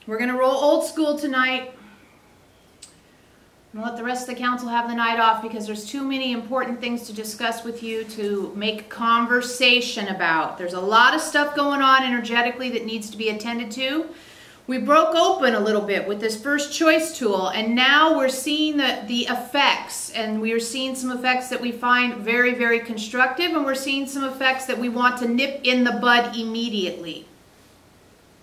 We're going to roll old school tonight. I'm going to let the rest of the council have the night off because there's too many important things to discuss with you to make conversation about. There's a lot of stuff going on energetically that needs to be attended to. We broke open a little bit with this first choice tool, and now we're seeing the effects, and we are seeing some effects that we find very, very constructive, and we're seeing some effects that we want to nip in the bud immediately.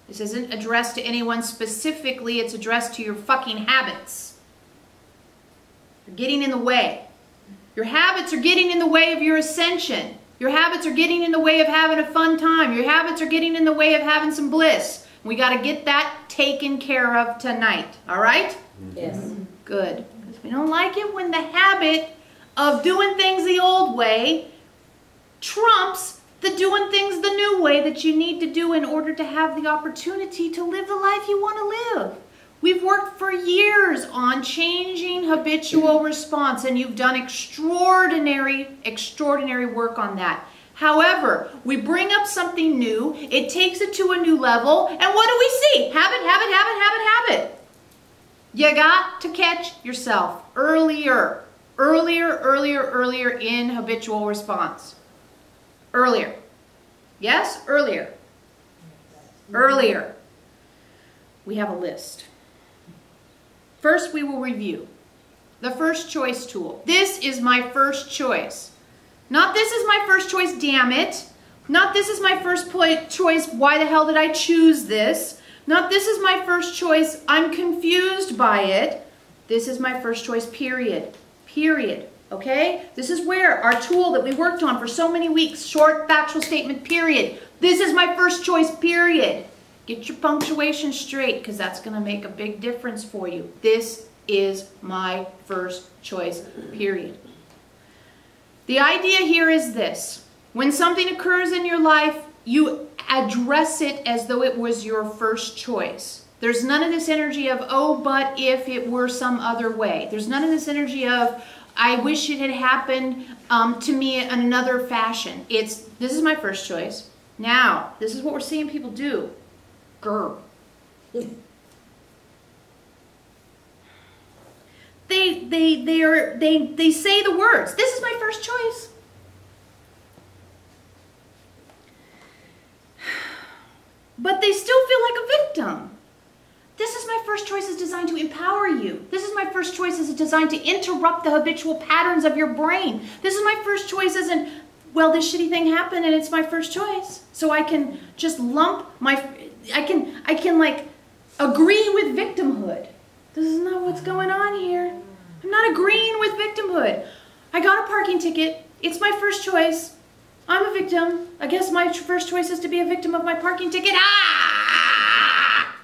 This isn't addressed to anyone specifically, it's addressed to your fucking habits. You're getting in the way. Your habits are getting in the way of your ascension. Your habits are getting in the way of having a fun time. Your habits are getting in the way of having some bliss. We got to get that taken care of tonight. All right? Yes. Good. Because we don't like it when the habit of doing things the old way trumps the doing things the new way that you need to do in order to have the opportunity to live the life you want to live. We've worked for years on changing habitual response, and you've done extraordinary work on that. However, we bring up something new, it takes it to a new level, and what do we see? Habit. You got to catch yourself earlier in habitual response. Earlier. Yes? Earlier. Earlier. We have a list. First, we will review the first choice tool. This is my first choice. Not this is my first choice, damn it. Not this is my first choice, why the hell did I choose this? Not this is my first choice, I'm confused by it. This is my first choice, period. Period. Okay? This is where our tool that we worked on for so many weeks, short factual statement, period. This is my first choice, period. Get your punctuation straight because that's going to make a big difference for you. This is my first choice, period. The idea here is this. When something occurs in your life, you address it as though it was your first choice. There's none of this energy of, oh, but if it were some other way. There's none of this energy of, I wish it had happened to me in another fashion. It's, this is my first choice. Now, this is what we're seeing people do. Grr. They say the words, this is my first choice. But they still feel like a victim. This is my first choice is designed to empower you. This is my first choice is designed to interrupt the habitual patterns of your brain. This is my first choice isn't, well, this shitty thing happened and it's my first choice. So I can just lump my, I can like agree with victimhood. This is not what's going on here. I'm not agreeing with victimhood. I got a parking ticket. It's my first choice. I'm a victim. I guess my first choice is to be a victim of my parking ticket. Ah!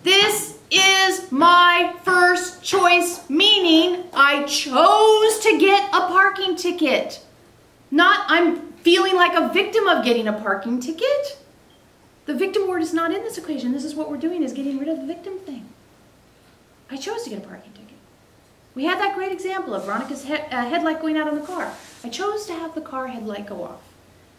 This is my first choice, meaning I chose to get a parking ticket. Not I'm feeling like a victim of getting a parking ticket. The victim word is not in this equation. This is what we're doing, is getting rid of the victim thing. I chose to get a parking ticket. We had that great example of Veronica's headlight going out on the car. I chose to have the car headlight go off.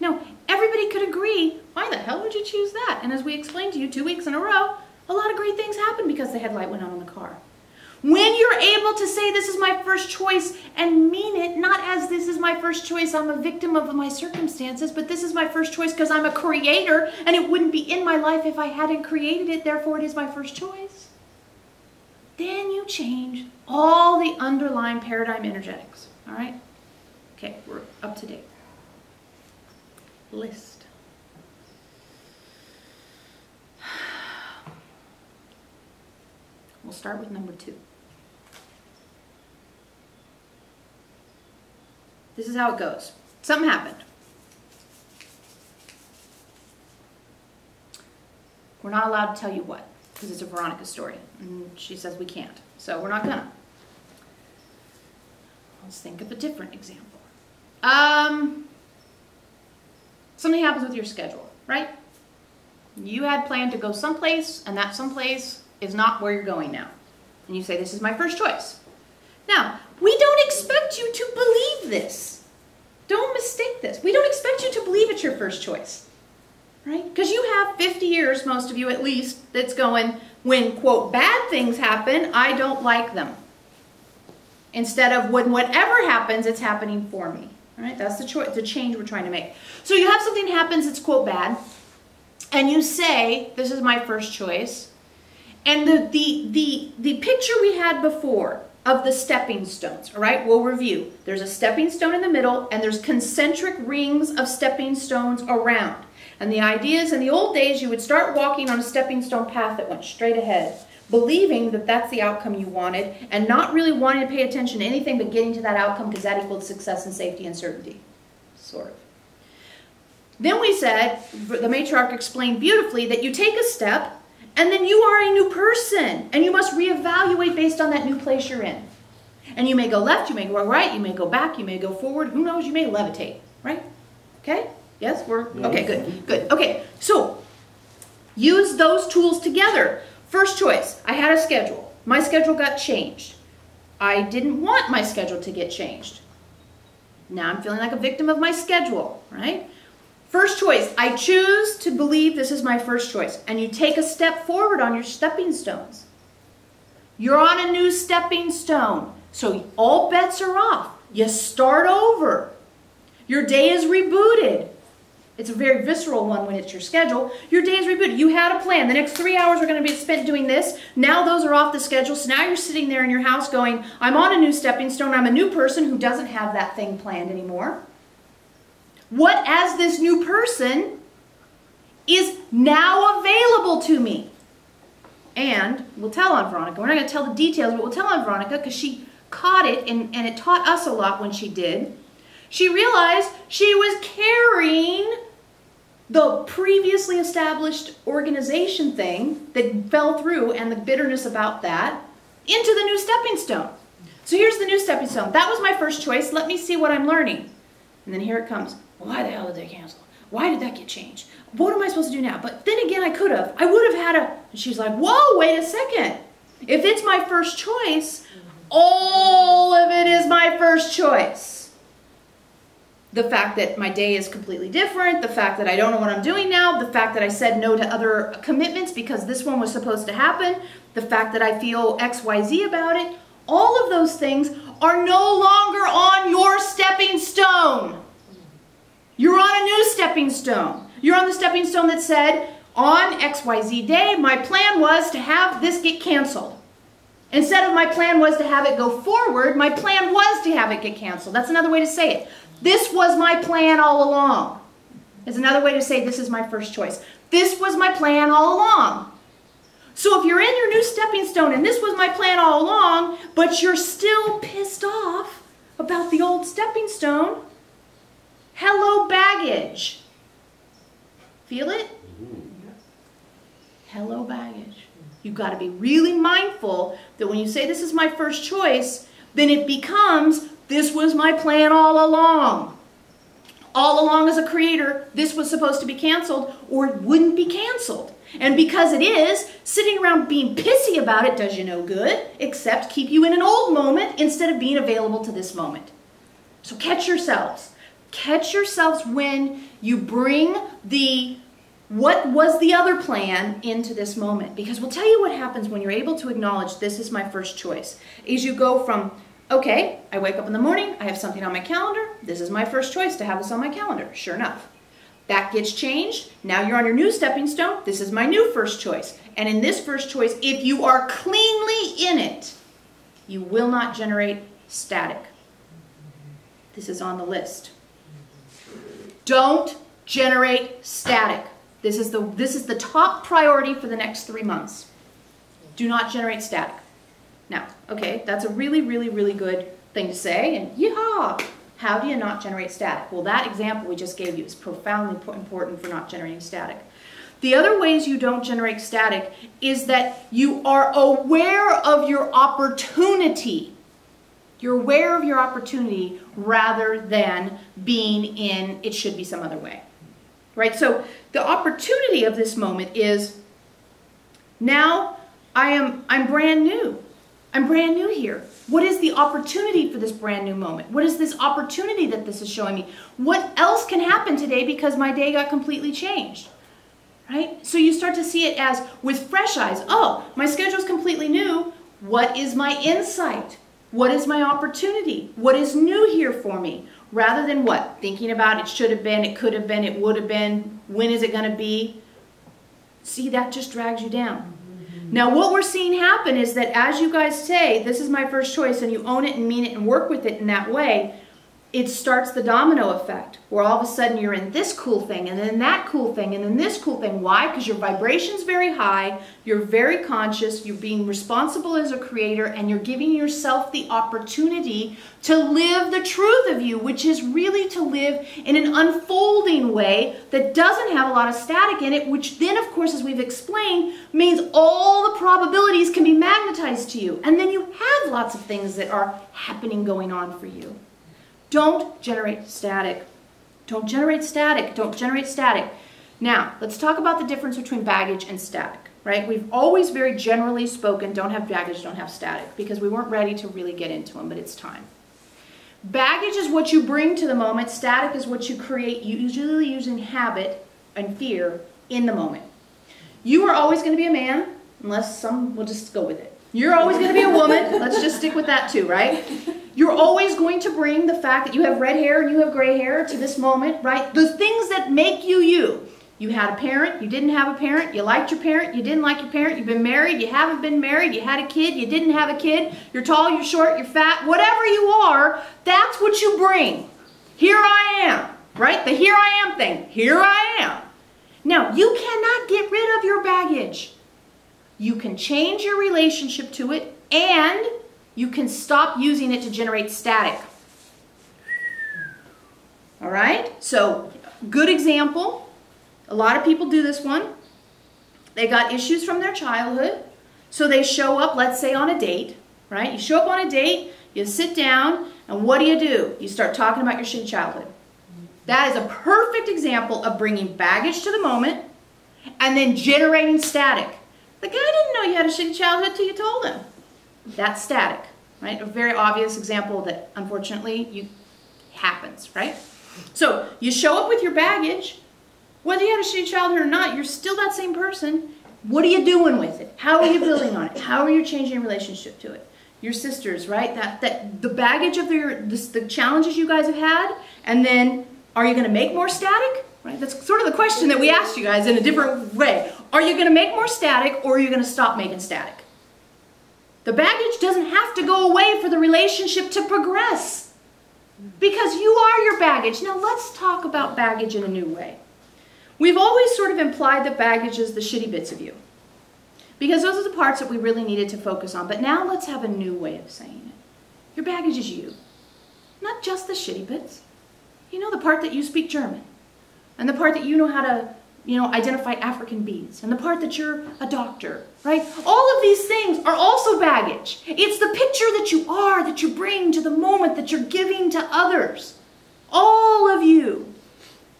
Now, everybody could agree, why the hell would you choose that? And as we explained to you 2 weeks in a row, a lot of great things happened because the headlight went out on the car. When you're able to say this is my first choice and mean it, not as this is my first choice, I'm a victim of my circumstances, but this is my first choice because I'm a creator and it wouldn't be in my life if I hadn't created it, therefore it is my first choice. Then you change all the underlying paradigm energetics. All right? Okay, we're up to date. List. We'll start with number 2. This is how it goes. Something happened. We're not allowed to tell you what, because it's a Veronica story. And she says we can't. So we're not gonna. Let's think of a different example. Something happens with your schedule, right? You had planned to go someplace, and that someplace is not where you're going now. And you say, this is my first choice. Now, we don't expect you to believe this. Don't mistake this. We don't expect you to believe it's your first choice. right? Because you have 50 years, most of you at least, that's going, when, quote, bad things happen, I don't like them. Instead of when whatever happens, it's happening for me, right? That's the choice, the change we're trying to make. So you have something happens that's, quote, bad, and you say, this is my first choice. And the picture we had before of the stepping stones, all right, we'll review. There's a stepping stone in the middle, and there's concentric rings of stepping stones around. And the idea is, in the old days, you would start walking on a stepping stone path that went straight ahead, believing that that's the outcome you wanted, and not really wanting to pay attention to anything but getting to that outcome because that equaled success and safety and certainty, sort of. Then we said, the matriarch explained beautifully, that you take a step, and then you are a new person, and you must reevaluate based on that new place you're in. And you may go left, you may go right, you may go back, you may go forward, who knows, you may levitate, right? Okay? Yes, okay, good, good. Okay, so use those tools together. First choice, I had a schedule. My schedule got changed. I didn't want my schedule to get changed. Now I'm feeling like a victim of my schedule, right? First choice, I choose to believe this is my first choice. And you take a step forward on your stepping stones. You're on a new stepping stone. So all bets are off. You start over. Your day is rebooted. It's a very visceral one when it's your schedule. Your day is rebooted. You had a plan. The next 3 hours are going to be spent doing this. Now those are off the schedule. So now you're sitting there in your house going, I'm on a new stepping stone. I'm a new person who doesn't have that thing planned anymore. What, as this new person, is now available to me? And we'll tell on Veronica. We're not going to tell the details, but we'll tell on Veronica because she caught it and it taught us a lot when she did. She realized she was carrying the previously established organization thing that fell through and the bitterness about that into the new stepping stone. So here's the new stepping stone. That was my first choice. Let me see what I'm learning. And then here it comes. Why the hell did they cancel? Why did that get changed? What am I supposed to do now? But then again, I could have. I would have had a... And she's like, whoa, wait a second. If it's my first choice, all of it is my first choice. The fact that my day is completely different, the fact that I don't know what I'm doing now, the fact that I said no to other commitments because this one was supposed to happen, the fact that I feel XYZ about it, all of those things are no longer on your stepping stone. You're on a new stepping stone. You're on the stepping stone that said, on XYZ day, my plan was to have this get canceled. Instead of my plan was to have it go forward, my plan was to have it get canceled. That's another way to say it. This was my plan all along. Is another way to say this is my first choice. This was my plan all along. So if you're in your new stepping stone and this was my plan all along, but you're still pissed off about the old stepping stone, hello baggage. Feel it? Hello baggage. You've got to be really mindful that when you say this is my first choice, then it becomes this was my plan all along. All along as a creator, this was supposed to be canceled or it wouldn't be canceled. And because it is, sitting around being pissy about it does you no good, except keep you in an old moment instead of being available to this moment. So catch yourselves. Catch yourselves when you bring the what was the other plan into this moment. Because we'll tell you what happens when you're able to acknowledge this is my first choice. Is you go from, okay, I wake up in the morning, I have something on my calendar, this is my first choice to have this on my calendar. Sure enough. That gets changed. Now you're on your new stepping stone. This is my new first choice. And in this first choice, if you are cleanly in it, you will not generate static. This is on the list. Don't generate static. This is the top priority for the next 3 months. Do not generate static. Now, okay, that's a really, really, really good thing to say. And yeehaw! How do you not generate static? Well, that example we just gave you is profoundly important for not generating static. The other ways you don't generate static is that you are aware of your opportunity. You're aware of your opportunity rather than being in it should be some other way. Right? So the opportunity of this moment is now I'm brand new. I'm brand new here. What is the opportunity for this brand new moment? What is this opportunity that this is showing me? What else can happen today because my day got completely changed? right? So you start to see it as with fresh eyes. Oh, my schedule is completely new. What is my insight? What is my opportunity? What is new here for me? Rather than what? Thinking about it should have been, it could have been, it would have been, when is it going to be? See, that just drags you down. Now what we're seeing happen is that as you guys say, this is my first choice, and you own it and mean it and work with it in that way, it starts the domino effect, where all of a sudden you're in this cool thing, and then that cool thing, and then this cool thing. Why? Because your vibration's very high, you're very conscious, you're being responsible as a creator, and you're giving yourself the opportunity to live the truth of you, which is really to live in an unfolding way that doesn't have a lot of static in it, which then, of course, as we've explained, means all the probabilities can be magnetized to you. And then you have lots of things that are happening, going on for you. Don't generate static. Don't generate static. Don't generate static. Now, let's talk about the difference between baggage and static, right? We've always very generally spoken, don't have baggage, don't have static, because we weren't ready to really get into them, but it's time. Baggage is what you bring to the moment. Static is what you create, usually using habit and fear in the moment. You are always going to be a man, unless some will just go with it. You're always going to be a woman. Let's just stick with that too, right? You're always going to bring the fact that you have red hair and you have gray hair to this moment, right? The things that make you you. You had a parent, you didn't have a parent, you liked your parent, you didn't like your parent, you've been married, you haven't been married, you had a kid, you didn't have a kid, you're tall, you're short, you're fat, whatever you are, that's what you bring. Here I am, right? The here I am thing. Here I am. Now, you cannot get rid of your baggage. You can change your relationship to it, and you can stop using it to generate static. All right? So, good example. A lot of people do this one. They got issues from their childhood. So they show up, let's say, on a date, right? You show up on a date, you sit down, and what do? You start talking about your shitty childhood. That is a perfect example of bringing baggage to the moment and then generating static. The guy didn't know you had a shitty childhood till you told him. That's static, right? A very obvious example that, unfortunately, happens, right? So you show up with your baggage. Whether you had a shitty childhood or not, you're still that same person. What are you doing with it? How are you building on it? How are you changing your relationship to it? Your sisters, right? That the baggage of the challenges you guys have had, and then are you going to make more static? Right? That's sort of the question that we asked you guys in a different way. Are you going to make more static, or are you going to stop making static? The baggage doesn't have to go away for the relationship to progress, because you are your baggage. Now let's talk about baggage in a new way. We've always sort of implied that baggage is the shitty bits of you, because those are the parts that we really needed to focus on. But now let's have a new way of saying it. Your baggage is you, not just the shitty bits. You know, the part that you speak German, and the part that you know how to, identify African beads, and the part that you're a doctor, right? All of these things are also baggage. It's the picture that you are, that you bring to the moment, that you're giving to others. All of you.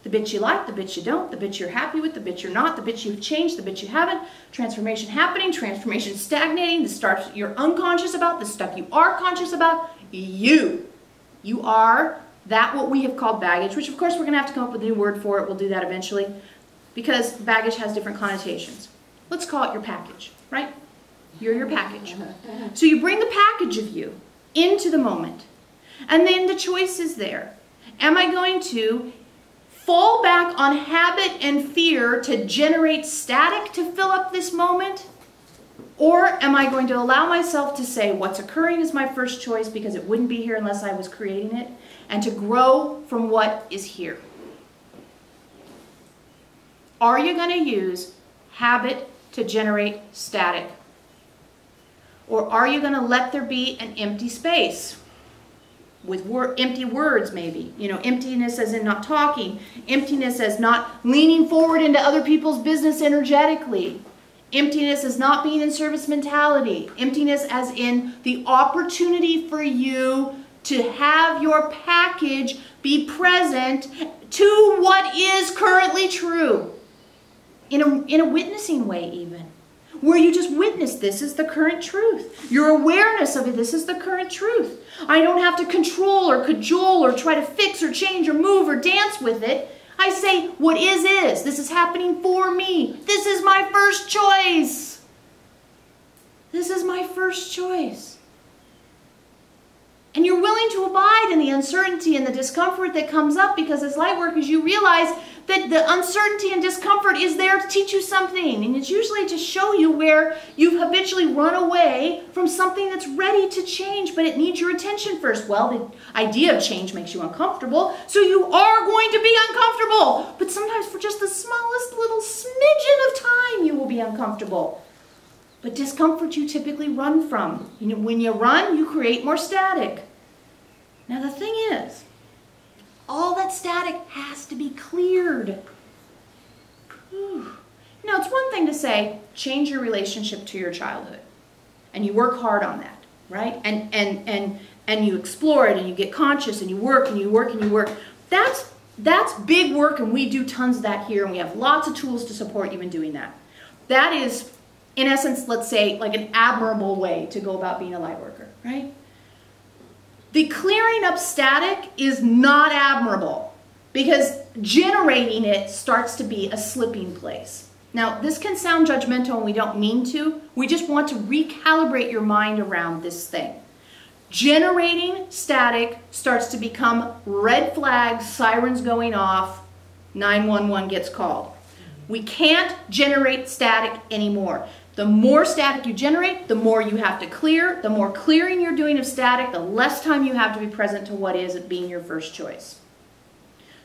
The bits you like, the bits you don't, the bits you're happy with, the bits you're not, the bits you've changed, the bits you haven't, transformation happening, transformation stagnating, the stuff you're unconscious about, the stuff you are conscious about. You are that what we have called baggage, which of course we're going to have to come up with a new word for it. We'll do that eventually, because baggage has different connotations. Let's call it your package, right? You're your package. So you bring the package of you into the moment, and then the choice is there. Am I going to fall back on habit and fear to generate static to fill up this moment? Or am I going to allow myself to say what's occurring is my first choice, because it wouldn't be here unless I was creating it, and to grow from what is here? Are you going to use habit to generate static? Or are you going to let there be an empty space? With empty words, maybe. Emptiness as in not talking. Emptiness as not leaning forward into other people's business energetically. Emptiness as not being in service mentality. Emptiness as in the opportunity for you to have your package be present to what is currently true. In a witnessing way, even. Where you just witness, this is the current truth. Your awareness of it, this is the current truth. I don't have to control or cajole or try to fix or change or move or dance with it. I say, what is. This is happening for me. This is my first choice. This is my first choice. And you're willing to abide in the uncertainty and the discomfort that comes up, because as light workers, you realize that the uncertainty and discomfort is there to teach you something. And it's usually to show you where you've habitually run away from something that's ready to change, but it needs your attention first. Well, the idea of change makes you uncomfortable, so you are going to be uncomfortable. But sometimes for just the smallest little smidgen of time, you will be uncomfortable. But discomfort you typically run from. You know, when you run, you create more static. Now the thing is, all that static has to be cleared. Now it's one thing to say, change your relationship to your childhood. And you work hard on that, right? And you explore it, and you get conscious, and you work, and you work, and you work. That's big work, and we do tons of that here, and we have lots of tools to support you in doing that. That is, in essence, let's say, like an admirable way to go about being a light worker, right? The clearing up static is not admirable, because generating it starts to be a slipping place. Now, this can sound judgmental, and we don't mean to. We just want to recalibrate your mind around this thing. Generating static starts to become red flags, sirens going off, 911 gets called. We can't generate static anymore. The more static you generate, the more you have to clear. The more clearing you're doing of static, the less time you have to be present to what is being your first choice.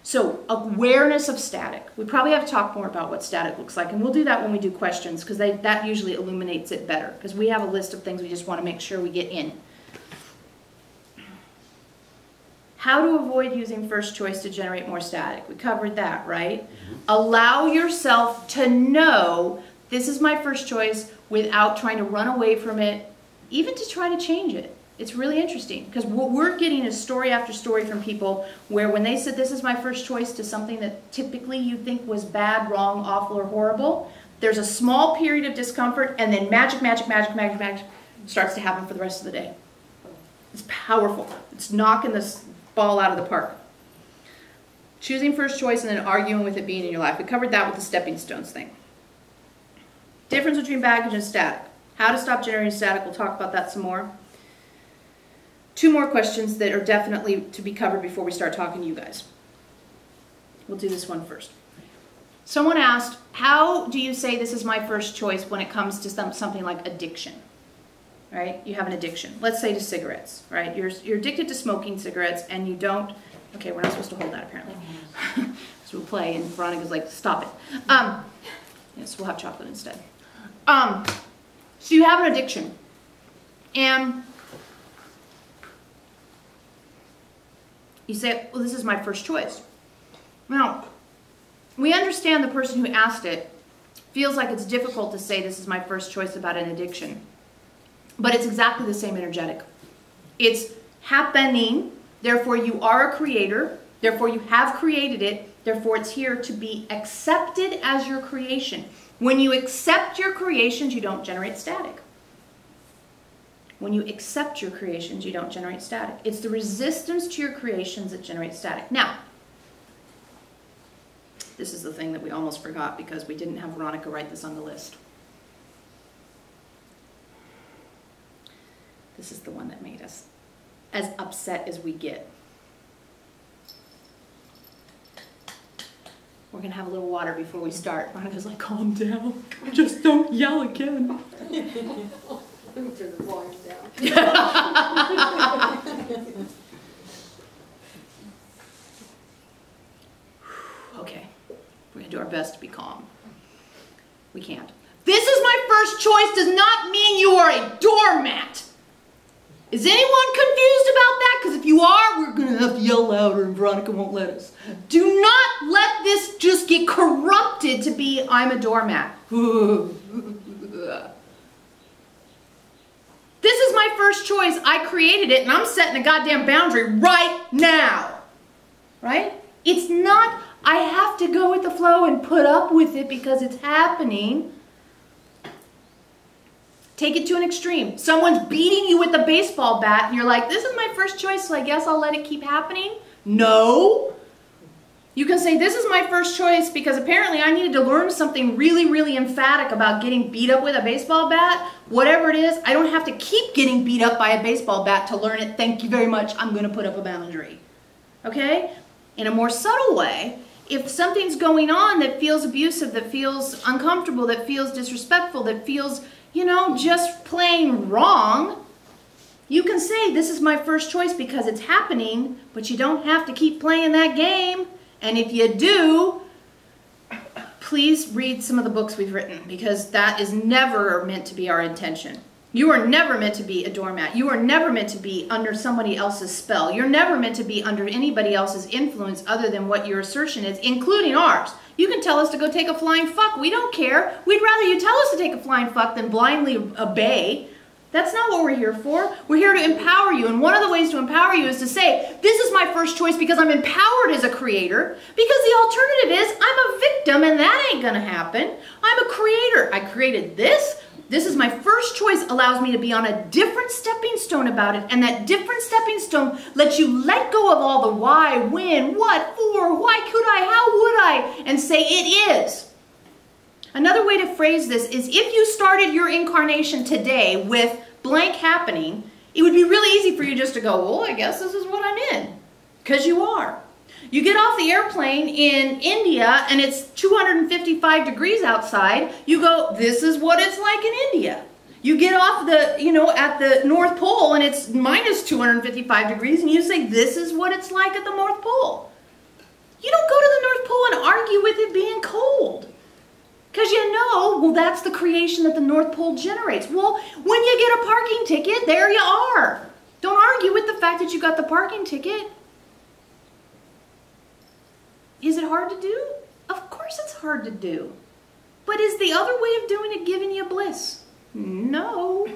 So, awareness of static. We probably have to talk more about what static looks like, and we'll do that when we do questions, because that usually illuminates it better, because we have a list of things we just want to make sure we get in. How to avoid using first choice to generate more static. We covered that, right? Allow yourself to know this is my first choice without trying to run away from it, even to try to change it. It's really interesting, because what we're getting is story after story from people where when they said this is my first choice to something that typically you think was bad, wrong, awful, or horrible, there's a small period of discomfort, and then magic starts to happen for the rest of the day. It's powerful. It's knocking this ball out of the park. Choosing first choice and then arguing with it being in your life. We covered that with the stepping stones thing. Difference between baggage and static. How to stop generating static. We'll talk about that some more. 2 more questions that are definitely to be covered before we start talking to you guys. We'll do this one first. Someone asked, how do you say this is my first choice when it comes to something like addiction? Right? You have an addiction. Let's say to cigarettes, right? You're addicted to smoking cigarettes, and you don't... Okay, we're not supposed to hold that, apparently. So we'll play, and Veronica's like, stop it. Yes, we'll have chocolate instead. So you have an addiction. And you say, well, this is my first choice. Now, we understand the person who asked it feels like it's difficult to say this is my first choice about an addiction. But it's exactly the same energetic. It's happening, therefore you are a creator, therefore you have created it, therefore it's here to be accepted as your creation. When you accept your creations, you don't generate static. When you accept your creations, you don't generate static. It's the resistance to your creations that generates static. Now, this is the thing that we almost forgot because we didn't have Veronica write this on the list. This is the one that made us as upset as we get. We're going to have a little water before we start. Veronica's like, calm down. Just don't yell again. Let me turn the volume down. Okay. We're going to do our best to be calm. We can't. This is my first choice does not mean you are a doormat. Is anyone confused about that? Because if you are, we're going to have to yell louder and Veronica won't let us. Do not let this just get corrupted to be, I'm a doormat. This is my first choice. I created it and I'm setting a goddamn boundary right now. Right? It's not, I have to go with the flow and put up with it because it's happening. Take it to an extreme. Someone's beating you with a baseball bat and you're like, this is my first choice, so I guess I'll let it keep happening. No. You can say, this is my first choice because apparently I needed to learn something really, really emphatic about getting beat up with a baseball bat. Whatever it is, I don't have to keep getting beat up by a baseball bat to learn it. Thank you very much. I'm going to put up a boundary. Okay? In a more subtle way, if something's going on that feels abusive, that feels uncomfortable, that feels disrespectful, that feels, you know, just plain wrong, you can say, this is my first choice because it's happening, but you don't have to keep playing that game. And if you do, please read some of the books we've written, because that is never meant to be our intention. You are never meant to be a doormat. You are never meant to be under somebody else's spell. You're never meant to be under anybody else's influence other than what your assertion is, including ours. You can tell us to go take a flying fuck. We don't care. We'd rather you tell us to take a flying fuck than blindly obey. That's not what we're here for. We're here to empower you. And one of the ways to empower you is to say, this is my first choice because I'm empowered as a creator. Because the alternative is, I'm a victim and that ain't going to happen. I'm a creator. I created this. This is my first choice, allows me to be on a different stepping stone about it. And that different stepping stone lets you let go of all the why, when, what, for, why could I, how would I, and say it is. Another way to phrase this is, if you started your incarnation today with blank happening, it would be really easy for you just to go, well, I guess this is what I'm in. Because you are. You get off the airplane in India and it's 255 degrees outside. You go, this is what it's like in India. You get off the, at the North Pole and it's minus 255 degrees and you say, this is what it's like at the North Pole. You don't go to the North Pole and argue with it being cold. Because well, that's the creation that the North Pole generates. Well, when you get a parking ticket, there you are. Don't argue with the fact that you got the parking ticket. Is it hard to do? Of course it's hard to do. But is the other way of doing it giving you bliss? No.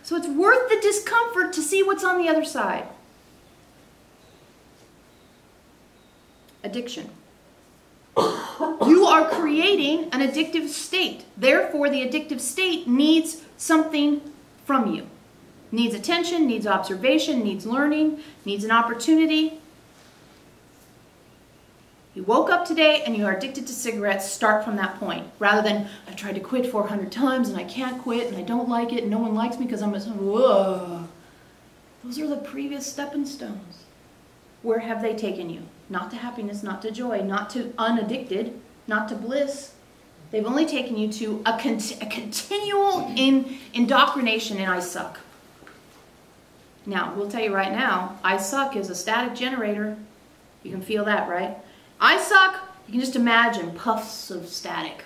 So it's worth the discomfort to see what's on the other side. Addiction. You are creating an addictive state. Therefore, the addictive state needs something from you. Needs attention, needs observation, needs learning, needs an opportunity. You woke up today and you are addicted to cigarettes, start from that point. Rather than, I've tried to quit 400 times and I can't quit and I don't like it and no one likes me because I'm a... Whoa. Those are the previous stepping stones. Where have they taken you? Not to happiness, not to joy, not to unaddicted, not to bliss. They've only taken you to a continual indoctrination in I suck. Now, we'll tell you right now, I suck is a static generator. You can feel that, right? I suck, you can just imagine puffs of static.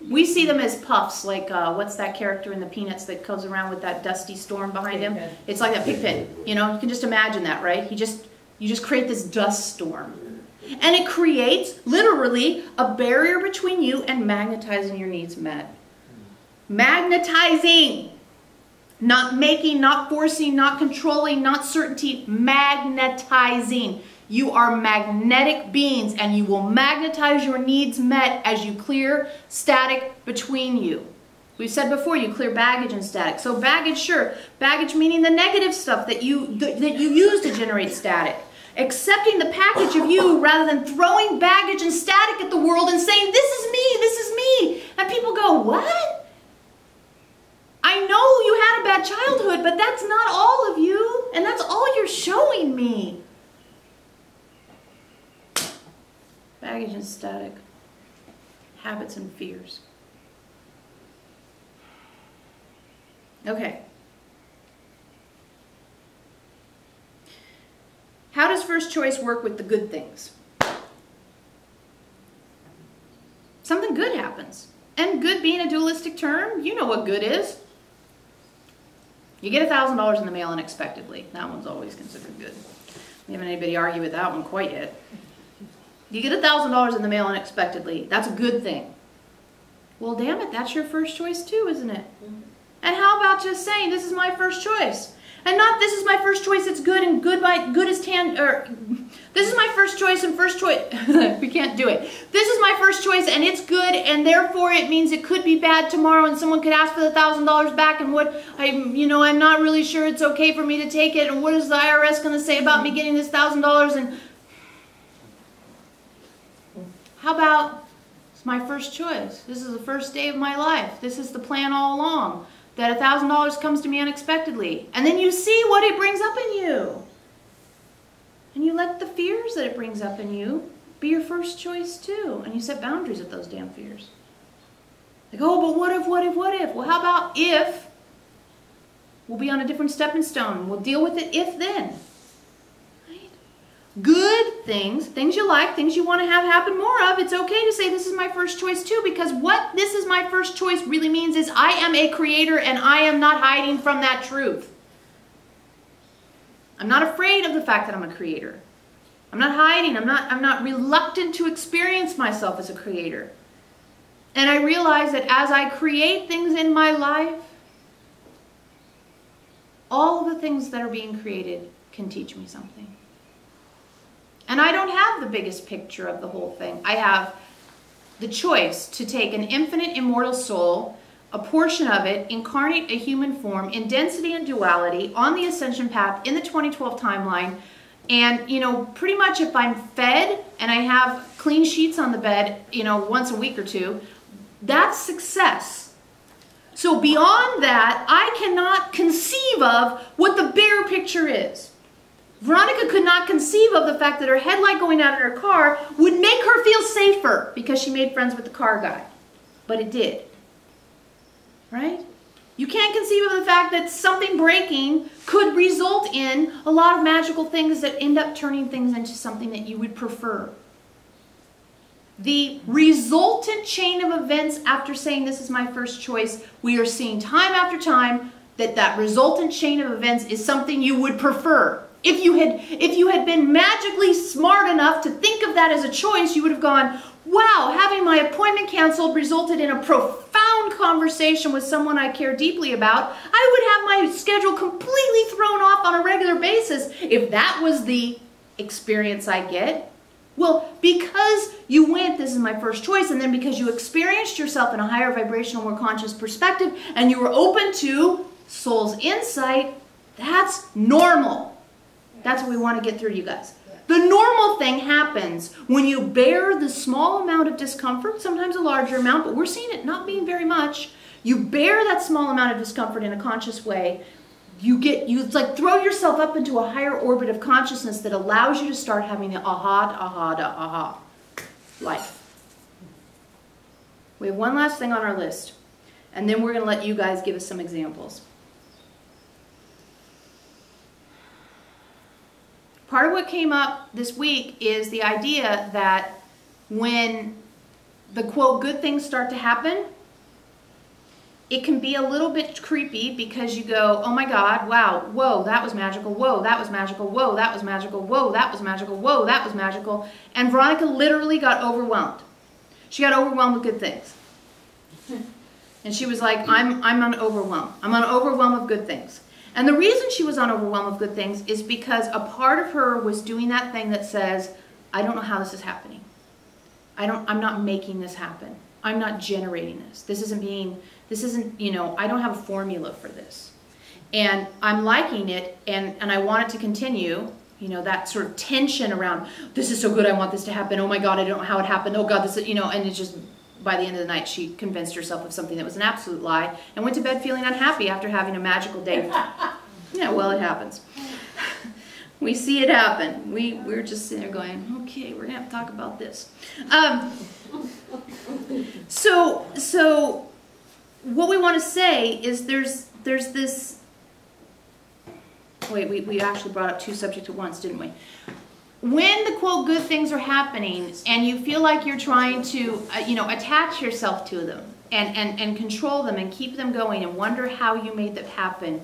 We see them as puffs, like what's that character in the Peanuts that comes around with that dusty storm behind him? It's like that Pigpen. You can just imagine that, right? You just create this dust storm. And it creates, literally, a barrier between you and magnetizing your needs met. Magnetizing. Not making, not forcing, not controlling, not certainty. Magnetizing. You are magnetic beings and you will magnetize your needs met as you clear static between you. We've said before, you clear baggage and static. So baggage, sure. Baggage meaning the negative stuff that you use to generate static. Accepting the package of you rather than throwing baggage and static at the world and saying, this is me, this is me. And people go, what? I know you had a bad childhood, but that's not all of you. And that's all you're showing me. Baggage and static. Habits and fears. Okay. How does first choice work with the good things? Something good happens. And good being a dualistic term, you know what good is. You get $1,000 in the mail unexpectedly. That one's always considered good. We haven't anybody argue with that one quite yet. You get $1,000 in the mail unexpectedly. That's a good thing. Well, damn it, that's your first choice too, isn't it? And how about just saying, this is my first choice? And not, this is my first choice, it's good, and good is this is my first choice and first choice. We can't do it. This is my first choice and it's good, and therefore it means it could be bad tomorrow and someone could ask for the $1,000 back, and I'm not really sure it's okay for me to take it, and what is the IRS going to say about me getting this $1,000? And How about, it's my first choice. This is the first day of my life. This is the plan all along. That $1,000 comes to me unexpectedly. And then you see what it brings up in you. And you let the fears that it brings up in you be your first choice too. And you set boundaries with those damn fears. Like, oh, but what if, what if, what if? Well, how about if we'll be on a different stepping stone. We'll deal with it if then. Right? Good things, things you like, things you want to have happen more of, it's okay to say this is my first choice too, because what this is my first choice really means is I am a creator and I am not hiding from that truth. I'm not afraid of the fact that I'm a creator. I'm not hiding. I'm not reluctant to experience myself as a creator. And I realize that as I create things in my life, all of the things that are being created can teach me something. And I don't have the biggest picture of the whole thing. I have the choice to take an infinite immortal soul, a portion of it, incarnate a human form in density and duality on the ascension path in the 2012 timeline. And, you know, pretty much if I'm fed and I have clean sheets on the bed, you know, once a week or two, that's success. So beyond that, I cannot conceive of what the bigger picture is. Veronica could not conceive of the fact that her headlight going out in her car would make her feel safer because she made friends with the car guy. But it did. Right? You can't conceive of the fact that something breaking could result in a lot of magical things that end up turning things into something that you would prefer. The resultant chain of events after saying this is my first choice, we are seeing time after time that resultant chain of events is something you would prefer. If you had been magically smart enough to think of that as a choice, you would have gone, wow, having my appointment canceled resulted in a profound conversation with someone I care deeply about. I would have my schedule completely thrown off on a regular basis if that was the experience I get. Well, because you went, this is my first choice, and then because you experienced yourself in a higher vibrational, more conscious perspective, and you were open to soul's insight, that's normal. That's what we want to get through to you guys. The normal thing happens when you bear the small amount of discomfort, sometimes a larger amount, but we're seeing it not being very much. You bear that small amount of discomfort in a conscious way. You like throw yourself up into a higher orbit of consciousness that allows you to start having the aha life. We have one last thing on our list, and then we're going to let you guys give us some examples. Part of what came up this week is the idea that when the quote good things start to happen, it can be a little bit creepy because you go, oh my God, wow, whoa, that was magical, whoa, that was magical, whoa, that was magical, whoa, that was magical, whoa, that was magical. And Veronica literally got overwhelmed. She got overwhelmed with good things. And she was like, I'm on overwhelm. I'm on overwhelm of good things. And the reason she was on overwhelm of good things is because a part of her was doing that thing that says, I don't know how this is happening. I'm not making this happen. I'm not generating this. This isn't, you know, I don't have a formula for this. And I'm liking it, and I want it to continue, you know, that sort of tension around, this is so good, I want this to happen, oh my God, I don't know how it happened, oh God, this is, you know, and it's just, by the end of the night, she convinced herself of something that was an absolute lie and went to bed feeling unhappy after having a magical day. Yeah, well, it happens. We see it happen. We're just sitting there going, okay, we're going to have to talk about this. So what we want to say is there's this, wait, we actually brought up two subjects at once, didn't we? When the quote good things are happening and you feel like you're trying to you know, attach yourself to them and control them and keep them going and wonder how you made that happen,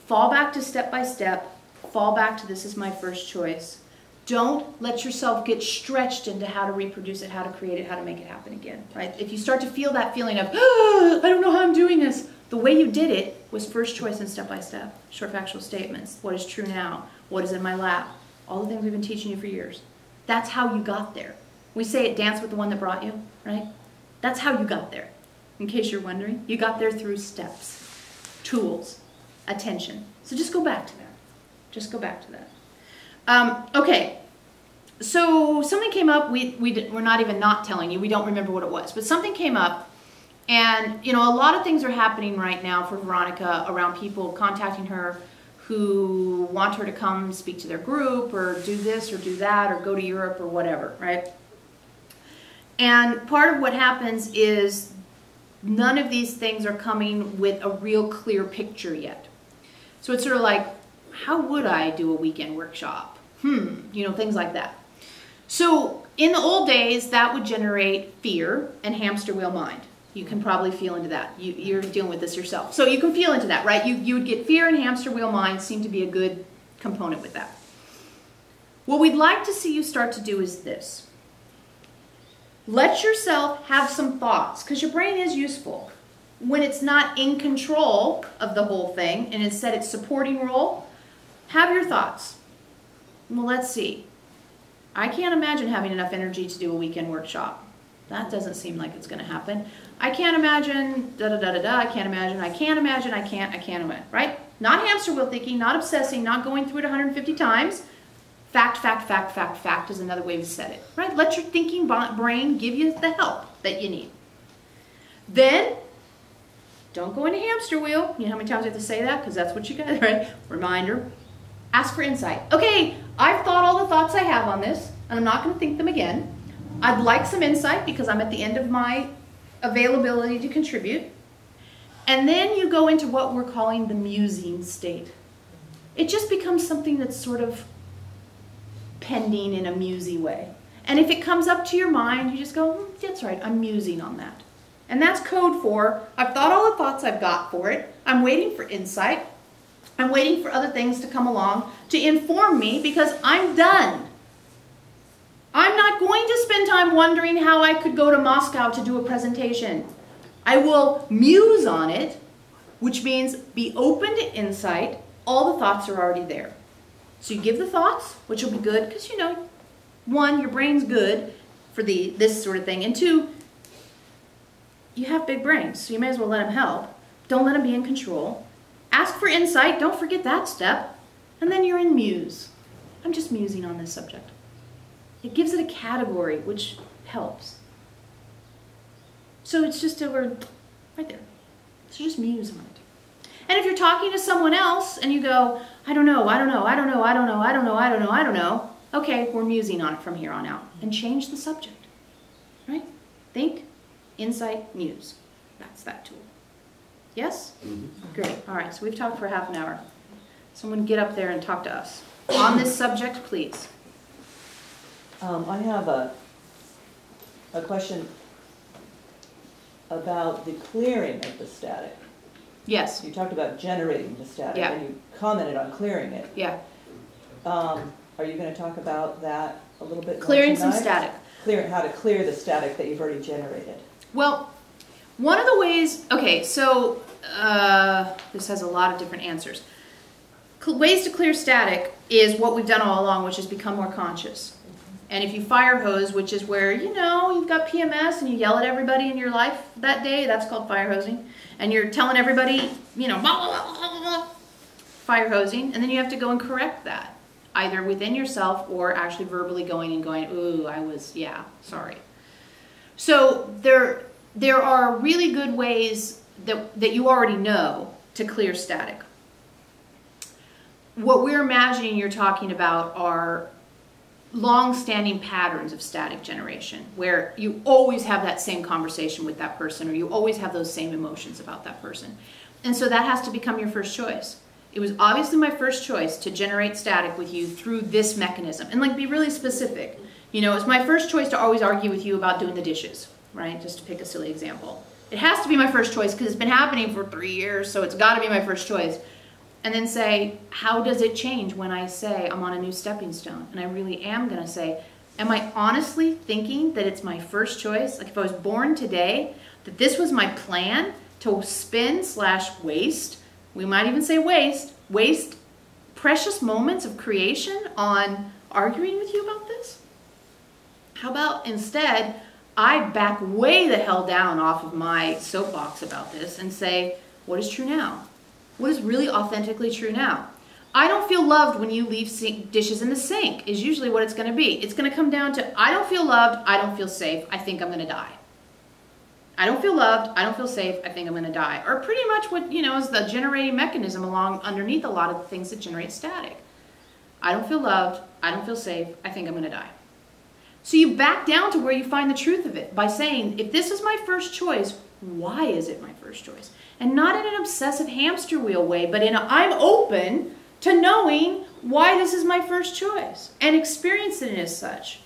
fall back to step by step, fall back to this is my first choice. Don't let yourself get stretched into how to reproduce it, how to create it, how to make it happen again, right? If you start to feel that feeling of, I don't know how I'm doing this, the way you did it was first choice and step by step. Short factual statements. What is true now? What is in my lap? All the things we've been teaching you for years. That's how you got there. We say it, dance with the one that brought you, right? That's how you got there. In case you're wondering, you got there through steps, tools, attention. So just go back to that. Just go back to that. Okay, So something came up, we're not even not telling you, we don't remember what it was, but something came up, and you know, a lot of things are happening right now for Veronica around people contacting her who want her to come speak to their group or do this or do that or go to Europe or whatever, right? And part of what happens is none of these things are coming with a real clear picture yet. So it's sort of like, how would I do a weekend workshop? You know, things like that. So in the old days, that would generate fear and hamster wheel mind. You can probably feel into that. You're dealing with this yourself. So you can feel into that, right? You would get fear and hamster wheel mind seem to be a good component with that. What we'd like to see you start to do is this. Let yourself have some thoughts, because your brain is useful. When it's not in control of the whole thing, and instead it's supporting role, have your thoughts. Well, let's see. I can't imagine having enough energy to do a weekend workshop. That doesn't seem like it's going to happen. I can't imagine, da-da-da-da-da, I can't imagine, I can't imagine, I can't imagine, right? Not hamster wheel thinking, not obsessing, not going through it 150 times. Fact, fact, fact, fact, fact is another way to set it, right? Let your thinking brain give you the help that you need. Then, don't go into hamster wheel. You know how many times I have to say that? Because that's what you got, right? Reminder. Ask for insight. Okay, I've thought all the thoughts I have on this, and I'm not going to think them again. I'd like some insight because I'm at the end of my availability to contribute. And then you go into what we're calling the musing state. It just becomes something that's sort of pending in a musy way. And if it comes up to your mind, you just go, that's right, I'm musing on that. And that's code for, I've thought all the thoughts I've got for it. I'm waiting for insight. I'm waiting for other things to come along to inform me because I'm done. I'm not going to spend time wondering how I could go to Moscow to do a presentation. I will muse on it, which means be open to insight. All the thoughts are already there. So you give the thoughts, which will be good because, you know, one, your brain's good for this sort of thing. And two, you have big brains, so you may as well let them help. Don't let them be in control. Ask for insight. Don't forget that step. And then you're in muse. I'm just musing on this subject. It gives it a category, which helps. So it's just over right there. So just muse on it. And if you're talking to someone else and you go, I don't know, I don't know, I don't know, I don't know, I don't know, I don't know, I don't know. Okay, we're musing on it from here on out. And change the subject. Right? Think, insight, muse. That's that tool. Yes? Mm-hmm. Great. All right, so we've talked for half an hour. Someone get up there and talk to us. On this subject, please. I have a question about the clearing of the static. Yes. You talked about generating the static, yeah. And you commented on clearing it. Yeah. Are you going to talk about that a little bit more Clearing tonight? some static. How to clear the static that you've already generated. Well, one of the ways, okay, so this has a lot of different answers. Ways to clear static is what we've done all along, which is become more conscious. And if you fire hose, which is where, you know, you've got PMS and you yell at everybody in your life that day, that's called fire hosing. And you're telling everybody, you know, blah, blah, blah, blah, blah, fire hosing. And then you have to go and correct that, either within yourself or actually verbally going, ooh, yeah, sorry. So there are really good ways that you already know to clear static. What we're imagining you're talking about are long-standing patterns of static generation where you always have that same conversation with that person or you always have those same emotions about that person. And so that has to become your first choice. It was obviously my first choice to generate static with you through this mechanism. And like be really specific. You know, it's my first choice to always argue with you about doing the dishes, right? Just to pick a silly example. It has to be my first choice because it's been happening for 3 years, so it's got to be my first choice. And then say, how does it change when I say I'm on a new stepping stone? And I really am going to say, am I honestly thinking that it's my first choice? Like if I was born today, that this was my plan to spin/waste, we might even say waste precious moments of creation on arguing with you about this? How about instead, I back way the hell down off of my soapbox about this and say, what is true now? What is really authentically true now? I don't feel loved when you leave dishes in the sink is usually what it's going to be. It's going to come down to, I don't feel loved, I don't feel safe, I think I'm going to die. I don't feel loved, I don't feel safe, I think I'm going to die. Or pretty much what, is the generating mechanism underneath a lot of the things that generate static. I don't feel loved, I don't feel safe, I think I'm going to die. So you back down to where you find the truth of it by saying, if this is my first choice, why is it my first choice? And not in an obsessive hamster wheel way, but in a, I'm open to knowing why this is my first choice and experiencing it as such.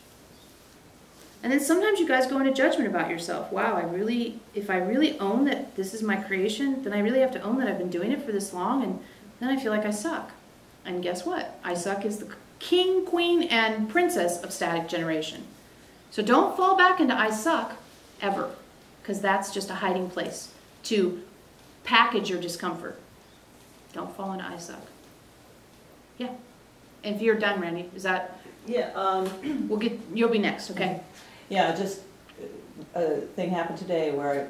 And then sometimes you guys go into judgment about yourself. Wow, if I really own that this is my creation, then I really have to own that I've been doing it for this long, and then I feel like I suck. And guess what? I suck is the king, queen, and princess of static generation. So don't fall back into I suck ever, because that's just a hiding place to package your discomfort. Don't fall into I suck. Yeah. And if you're done, Randy, is that? Yeah. You'll be next, okay? Yeah, just a thing happened today where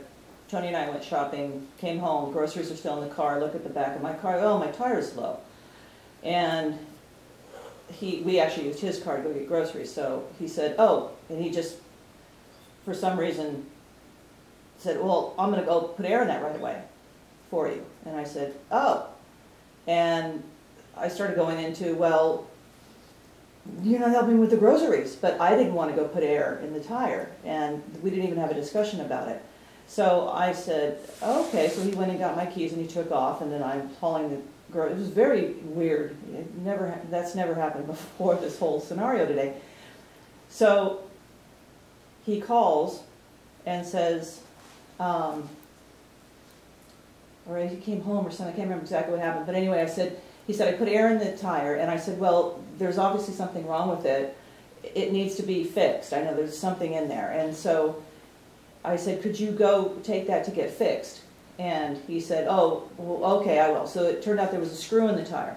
Tony and I went shopping, came home, groceries are still in the car, look at the back of my car, oh, my tire's low. And we actually used his car to go get groceries, so he said, oh, and he just, for some reason, said, well, I'm going to go put air in that right away for you. And I said, oh. And I started going into, well, you're not helping with the groceries, but I didn't want to go put air in the tire, and we didn't even have a discussion about it. So I said, okay, so he went and got my keys and he took off, and then I'm hauling the groceries. It was very weird. That's never happened before, this whole scenario today. So he calls and says, or he came home or something, I can't remember exactly what happened, but anyway, he said, I put air in the tire, and I said, well, there's obviously something wrong with it. It needs to be fixed. I know there's something in there. And so I said, could you go take that to get fixed? And he said, oh, well, okay, I will. So it turned out there was a screw in the tire.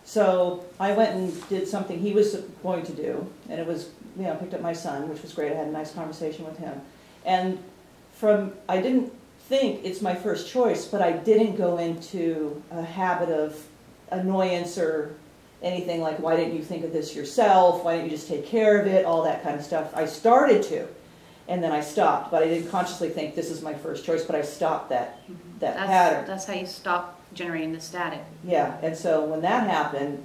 So I went and did something he was going to do, and it was, picked up my son, which was great. I had a nice conversation with him. And I didn't think it's my first choice, but I didn't go into a habit of annoyance or anything like, why didn't you think of this yourself? Why didn't you just take care of it? All that kind of stuff. I started to, and then I stopped, but I didn't consciously think this is my first choice, but I stopped that pattern. That's how you stop generating the static. Yeah, and so when that happened,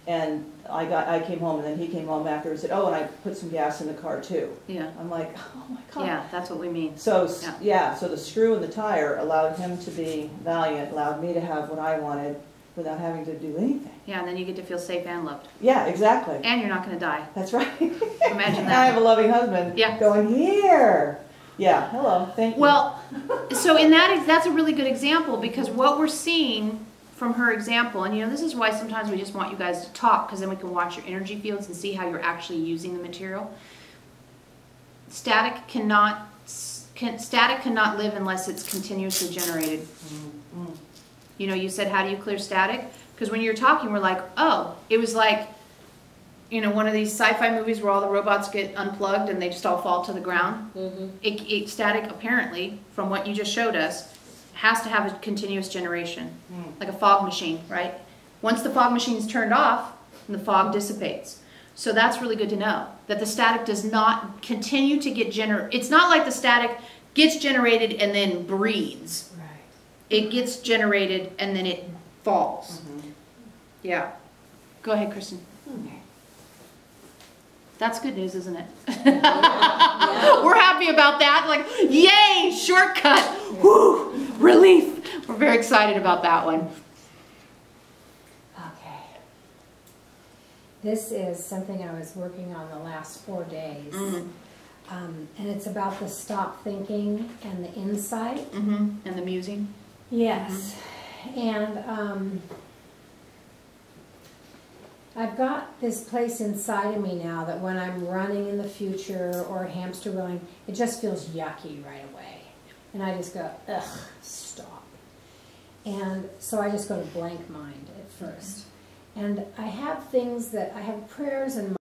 and I came home, and then he came home after and said, oh, and I put some gas in the car too. Yeah. I'm like, oh my God. Yeah, that's what we mean. So, yeah, so the screw in the tire allowed him to be valiant, allowed me to have what I wanted without having to do anything. Yeah, and then you get to feel safe and loved. Yeah, exactly. And you're not going to die. That's right. Imagine that. I have a loving husband going, here. Yeah, hello, thank you. Well, so in that's a really good example, because what we're seeing from her example, and this is why sometimes we just want you guys to talk, because then we can watch your energy fields and see how you're actually using the material. Static cannot live unless it's continuously generated. Mm-hmm. You said, how do you clear static? Because when you're talking, we're like, oh, it was like, one of these sci-fi movies where all the robots get unplugged and they just all fall to the ground. Mm-hmm. Static, apparently, from what you just showed us, has to have a continuous generation, like a fog machine, right? Once the fog machine is turned off, the fog dissipates. So that's really good to know, that the static does not continue to get generated. It's not like the static gets generated and then breathes. It gets generated and then it falls. Mm-hmm. Yeah. Go ahead, Kristen. Okay. That's good news, isn't it? Yeah. We're happy about that. Like, yay, shortcut. Woo, relief. We're very excited about that one. Okay. This is something I was working on the last 4 days. Mm-hmm. And it's about the stop thinking and the insight. Mm-hmm. And the musing. Yes, and I've got this place inside of me now that when I'm running in the future or hamster wheeling, it just feels yucky right away. And I just go, ugh, stop. And so I just go to blank mind at first. And I have things that, I have prayers and